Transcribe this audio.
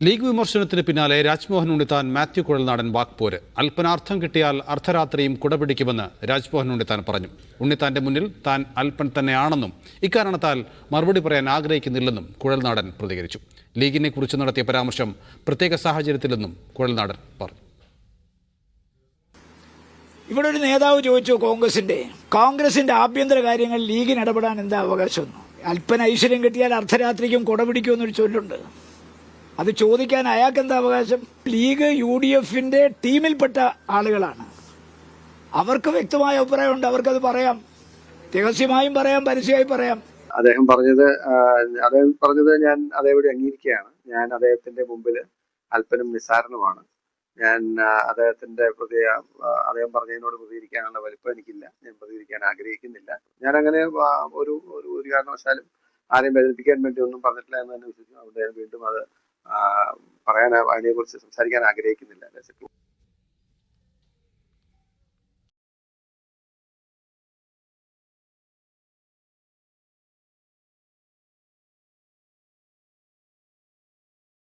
League വിമർശനത്തിന് പിന്നാലെ രാജ്മോഹൻ ഉണ്ണിത്താൻ മാത്യു കുഴൽനാടൻ വാക്പോര്. അല്പനാർത്ഥം കിട്ടിയാൽ അർദ്ധരാത്രിയും കുടപിടിക്കുമെന്ന് രാജ്മോഹൻ ഉണ്ണിത്താൻ പറഞ്ഞു. ഉണ്ണിത്താന്റെ മുന്നിൽ താൻ അല്പൻ തന്നെയാണെന്നും ഇക്കാരണത്താൽ മറുപടി പറയാൻ ആഗ്രഹിക്കുന്നില്ലെന്നും കുഴൽനാടൻ പ്രതികരിച്ചു. ലീഗിനെ കുറിച്ച് നടത്തിയ പരാമർശം പ്രത്യേക സാഹചര്യത്തിലെന്നും കുഴൽനാടൻ പറഞ്ഞു. ഇവിടെ ഒരു നേതാവ് ചോദിച്ചു, കോൺഗ്രസിന്റെ ആഭ്യന്തര കാര്യങ്ങളിൽ ലീഗിന് ഇടപെടാൻ എന്താ അവകാശമൊന്നും? അല്പന ഐശ്വര്യം കിട്ടിയാൽ അർദ്ധരാത്രിക്കും കുടപിടിക്കുമെന്നൊരു ചൊല്ലുണ്ട്. അത് ചോദിക്കാൻ അയാൾക്ക് എന്താ അവകാശം? ലീഗ് UDFന്റെ ടീമിൽപ്പെട്ട ആളുകളാണ്. അവർക്ക് വ്യക്തമായ അഭിപ്രായമുണ്ട്, അവർക്കത് പറയാം. രഹസ്യമായും പറയാം, പരസ്യമായി പറയാം. അദ്ദേഹം പറഞ്ഞത് ഞാൻ അതേപടി അംഗീകരിക്കുകയാണ്. ഞാൻ അദ്ദേഹത്തിന്റെ മുമ്പിൽ അല്പനും നിസ്സാരനുമാണ്. ഞാൻ അദ്ദേഹം പറഞ്ഞതിനോട് പ്രതികരിക്കാനുള്ള വലിപ്പം എനിക്കില്ല. ഞാൻ പ്രതികരിക്കാൻ ആഗ്രഹിക്കുന്നില്ല. ഞാൻ അങ്ങനെ ഒരു കാരണവശാലും ആരെയും വേദനിപ്പിക്കാൻ വേണ്ടി ഒന്നും പറഞ്ഞിട്ടില്ല എന്ന് തന്നെ വിശ്വസിക്കുന്നു. അതുകൊണ്ട് വീണ്ടും അത് അതിനെക്കുറിച്ച് സംസാരിക്കാൻ ആഗ്രഹിക്കുന്നില്ല.